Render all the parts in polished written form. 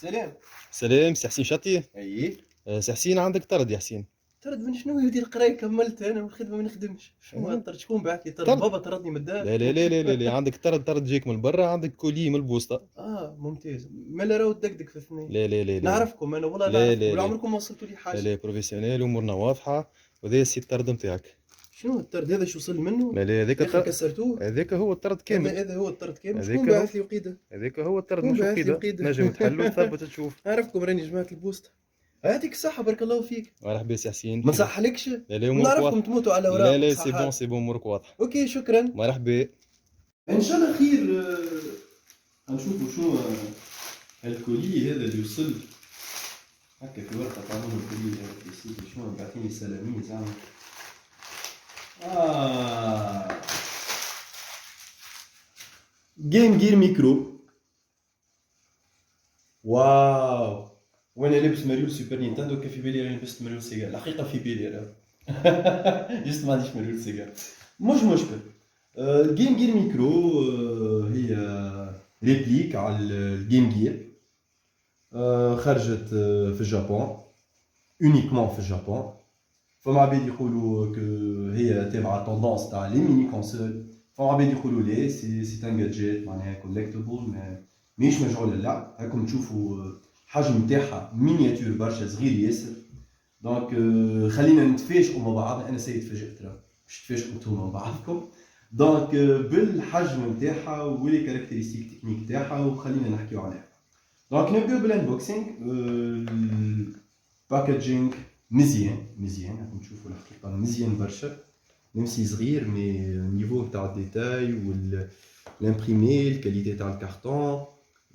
سلام. سلام سي حسين شاطي. اييه. سي حسين عندك طرد يا حسين. طرد من شنو يا ودي؟ القرايه كملت انا والخدمه ما نخدمش. شنو الطرد؟ شكون بعث لي طرد؟ بابا طردني من الدار. لا لا لا لا لا, لا. عندك طرد جيك من برا، عندك كولي من البوسطة. ممتاز. مالا راهو تدقدق في اثنين. لا لا لا لا نعرفكم انا والله، لا نعرفكم لا ولا لا عمركم ما وصلتوا لي حاجه. لا لا بروفيسيونيل، امورنا واضحه، وهذا السي الطرد نتاعك. شنو الطرد هذا؟ شو وصل منه؟ لا لا هذاك يا اخي الطرد، كسرتوه. هذاك هو الطرد كامل. هذا هو الطرد كامل. هذاك شكون هو. بعث لي وقيده؟ هذاك هو الطرد، شكون مش بعث لي وقيده، وقيده؟ نجم تحلو تثبت تشوف. نعرفكم راني جماعه البوسطه. يعطيك الصحه، بارك الله فيك. مرحبا سي حسين. ما نصحلكش. لا لا امورك نعرفكم واضحه. تموتوا على لا اوراق لا صحات. سي بون سي بون امورك واضحه. اوكي شكرا. مرحبا. ان شاء الله خير. غنشوفوا شنو الكولي هذا اللي وصل هكا في ورقه قانون الكولي هذا في سيدي. شنو باعثين لي سلامين زعما. جيم جير ميكرو. واو. وانا لابس ماريو سوبر نينتندو كان في بالي راني لبست ماريو سيجار. الحقيقه في بالي راه جست ما عنديش ماريو سيجار. مش مشكل. الجيم جير ميكرو هي ريبليك على الجيم جير. خرجت في اليابان، اونيكمون في اليابان. فما عباد يقولوا كو هي تابعه توندونس تاع لي ميني كونسول، فما عباد يقولوا لي سي ان جادجيت معناها كولكتبل ماهيش مجعول اللعب. هاكم تشوفوا الحجم تاعها مينياتور برشا، صغير ياسر. دونك خلينا نتفاجئوا مع بعض. انا سيد تفاجئت راه باش تفاجئوا نتوما مع بعضكم. دونك بالحجم نتاعها ولي كاركتيرستيك تكنيك تاعها، وخلينا نحكيو عليها. دونك نبداو بالانبوكسينغ. الباكاجينغ مزيان مزيان، راكم تشوفوا الحقيقه مزيان برشا، ميم سي صغير مي نيفو تاع الديتاي والامبريمي الكاليتي تاع الكارطون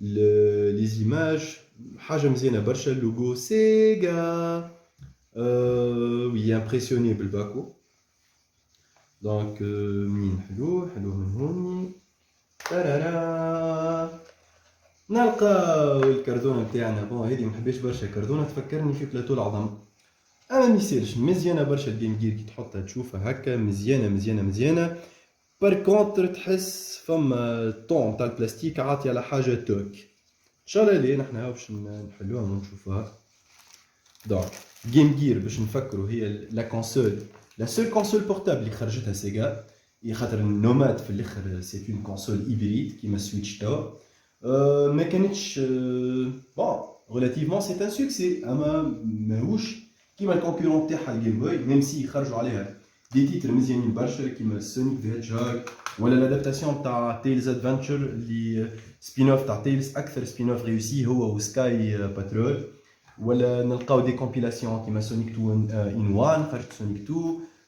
لي زيماج حاجه مزيانه برشا. اللوغو سيغا وي امبرسيوني بالباكو. دونك منين حلو حلو من هوني. ترارا نلقاو الكردونه نتاعنا. بون هذه محبيش برشا كردونه، تفكرني في بلاتو العظم. اما ميسيرش مزيانه برشا الجيم جير كي تحطها تشوفها هكا مزيانه مزيانه مزيانه. بار كونتر تحس فما الطون تاع البلاستيك عاطي على حاجه توك. ان شاء الله ليه نحنا باش نحلوها ونشوفوها. دونك جيم جير باش نفكروا هي لا كونسول، لا سول كونسول بورتابل اللي خرجتها سيجا. خاطر النوماد في الاخر سي اون كونسول هيبريد كيما سويتش توا. ما كانتش بون ريلاتيفمون سي ان سوكسي، اما ماهوش كيما الكونكورون تاعها الجيم بوي. ميم سي خرجوا عليها دي تيتر مزيانين برشا كيما سونيك ذا هيدجهوج، ولا لادابتاسيون تاع تيلز ادفنتشر اللي سبين اوف تاع تيلز، اكثر سبين اوف ريوسي هو وسكاي باترول. ولا نلقاو دي كومبيلاسيون كيما سونيك 2 ان 1 خرجت سونيك 2،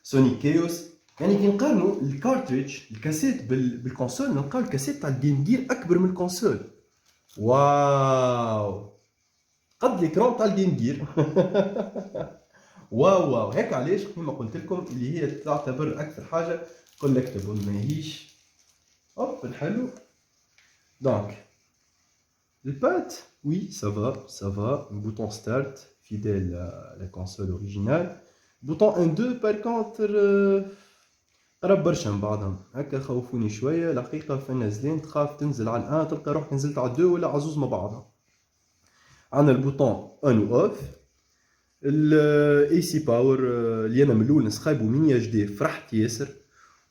سونيك كيوس. يعني كي نقارنوا الكارتريج الكاسيت بالكونسول نلقاو الكاسيت تاع الجيم جير اكبر من الكونسول. واو قد ليكرون تاع الجيم جير. واو واو. هيك علاش كيما قلت لكم اللي هي تعتبر اكثر حاجه كولكتبل ماهيش هوب الحلو. دونك الباد وي سافا سافا. بوطون ستارت فيديل لا كونسول اوريجينال. بوطون 1 2 بار كونتر قرب برشا من بعضهم هكا، خوفوني شويه الحقيقه. في نازلين تخاف تنزل على الان تلقى روحك نزلت على 2 ولا عزوز مع بعضهم. عندنا البوطون اون و اوف. الاي سي باور اللي انا من الاول نسخايبو من اتش دي فرحت ياسر،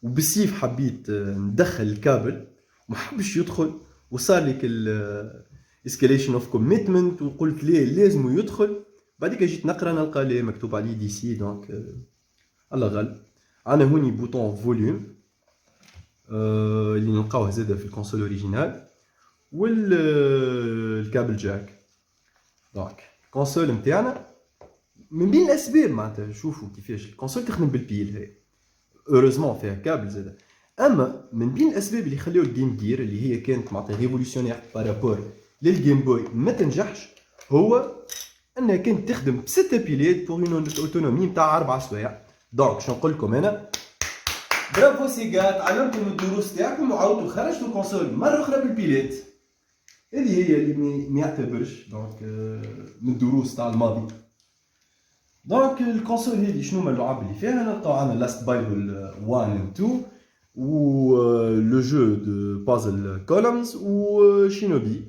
وبالسيف حبيت ندخل الكابل وما حبش يدخل، وصار لك الاسكاليشن اوف كوميتمنت وقلت ليه لازم يدخل. بعديك جيت نقرا نلقى ليه مكتوب عليه دي سي. دونك الله غالب. عندنا هوني بوطون فوليوم اللي نلقاوه زاده في الكونسول اوريجينال، والكابل جاك. دونك الكونسول نتاعنا من بين الاسباب معناتها شوفوا كيفاش الكونسول تخدم بالبيل هي اوروزمون فيها كابل زاده. اما من بين الاسباب اللي خليو الجيم جير اللي هي كانت معناتها ريفولوسيونير بارابور للجيم بوي ما تنجحش، هو انها كانت تخدم بست بيلات بور اون اوتونومي نتاع 4 سوايع. دونك شنو نقول لكم انا، برافو سيجا، تعلمتوا من الدروس تاعكم وعاودتوا خرجتوا الكونسول مره اخرى بالبيلات. هذه هي اللي ما يعتبرش دونك من الدروس تاع الماضي. دونك الكونسول هذه شنو هما اللعب اللي فيها؟ نلقاو عندنا لاست بايبل 1 و 2 و لو جو دو بازل كولمز و شينوبي.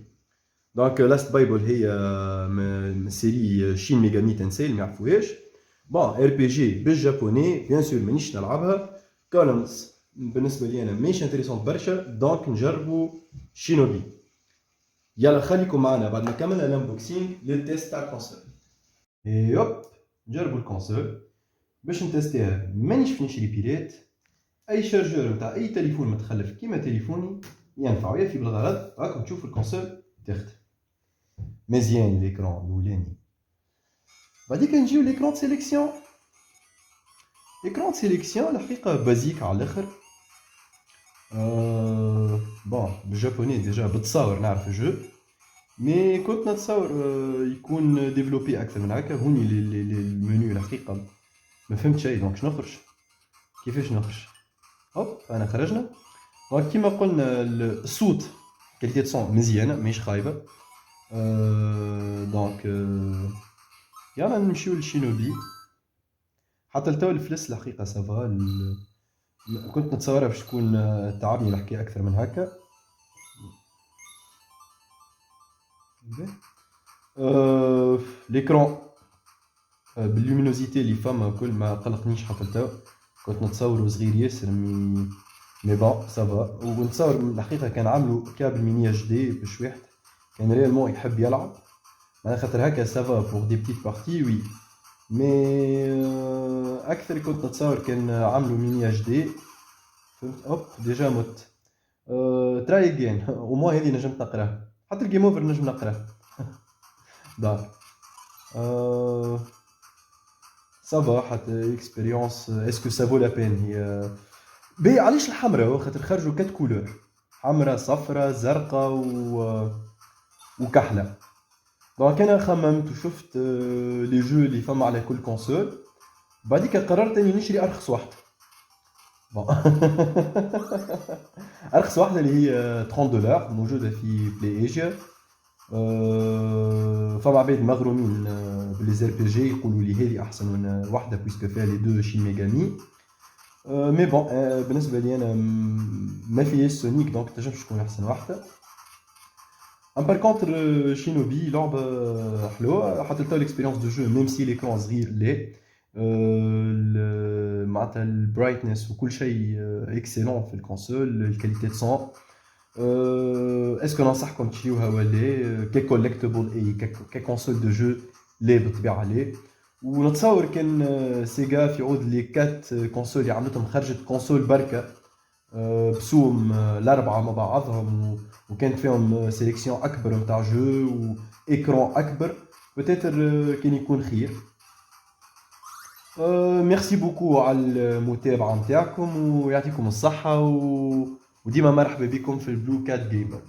دونك لاست بايبل هي سيري شين ميغامي تنسي اللي ما يعرفوهاش. بون ار بي جي بالجابوني بيان سور مانيش نلعبها. كولمز بالنسبه لي انا ماهيش انتريسونت برشا، دونك نجربوا شينوبي. يلا خليكم معنا بعد ما كملنا الانبوكسينغ للتيست تاع الكونسول. يوب نجربوا الكونسول باش نتستيها. مانيش في نشري بيلات، اي شارجور نتاع اي تليفون متخلف كيما تليفوني ينفع يفي بالغرض. راكم تشوفوا الكونسول تخدم مزيان. ليكرون الاولاني، بعديك نجيو ليكرون سيليكسيون. ليكرون سيليكسيون الحقيقه بازيك على الاخر. بون بالجابوني ديجا بتصاور نعرف الجو، مي كنت نتصور يكون ديفلوبي اكثر من هكا. هوني المنيو الحقيقه ما فهمت شيء، دونك نخرج. كيفاش نخرج؟ هوب انا خرجنا. دونك كيما قلنا الصوت كاليتي صون مزيانه ماهيش خايبه. دونك يلا نمشيو لشينوبي. حتى لتو الفلس الحقيقه سافا. كنت نتصورها باش تكون تعبني الحكايه اكثر من هكا. ليكرون باللومينوزيتي اللي فما كل ما قلقنيش حتى لتو. كنت نتصورو صغير ياسر مي بون سافا. ونتصور الحقيقه كان عملوا كابل ميني اتش دي باش واحد كان ريالمون يحب يلعب، معناها خاطر هكا سافا بور دي بتيت بارتي وي. مي اكثر كنت نتصور كان عملوا ميني اتش دي. فهمت؟ اوب ديجا مت. تراي جين او موان هذه نجمت نقراها، حتى الجيم اوفر نجم نقراه. دار سافا حتى اكسبيريونس. اسكو سافو لا بين هي بي علاش الحمراء؟ خاطر خرجوا 4 كولور، حمراء صفراء زرقاء وكحله. دونك انا خممت وشفت لي جو اللي فما على كل كونسول، بعديك قررت اني نشري ارخص واحده. بون ارخص واحده اللي هي $30 موجوده في بلاي ايجيا. فما عباد مغرومين باللي ار بي جي يقولوا لي هذه احسن واحده بويسكو فيها لي دو شين ميغامي. مي بون بالنسبه لي انا ما فيهاش سونيك، دونك تنجمش تكون احسن واحده. ام بار كونتر شينوبي لعبه حلوه حتى لتا الاكسبيريونس دو جو ميم سي ليكرون صغير لي معناتها البرايتنس وكل شيء اكسيلون في الكونسول. الكاليتي دو سون اسكو ننصحكم تشريوها ولا كي كولكتبل اي ككونسول دو جو لي بالطبيعه لي. ونتصور كان سيجا في عود لي 4 كونسول اللي عملتهم خرجت كونسول بركه بسوم الاربعه مع بعضهم، وكانت فيهم سيليكسيون اكبر نتاع جو وايكرون اكبر. بتاتر كان يكون خير. ميرسي بوكو على المتابعه نتاعكم ويعطيكم الصحه وديما مرحبا بكم في البلو كات جيمر.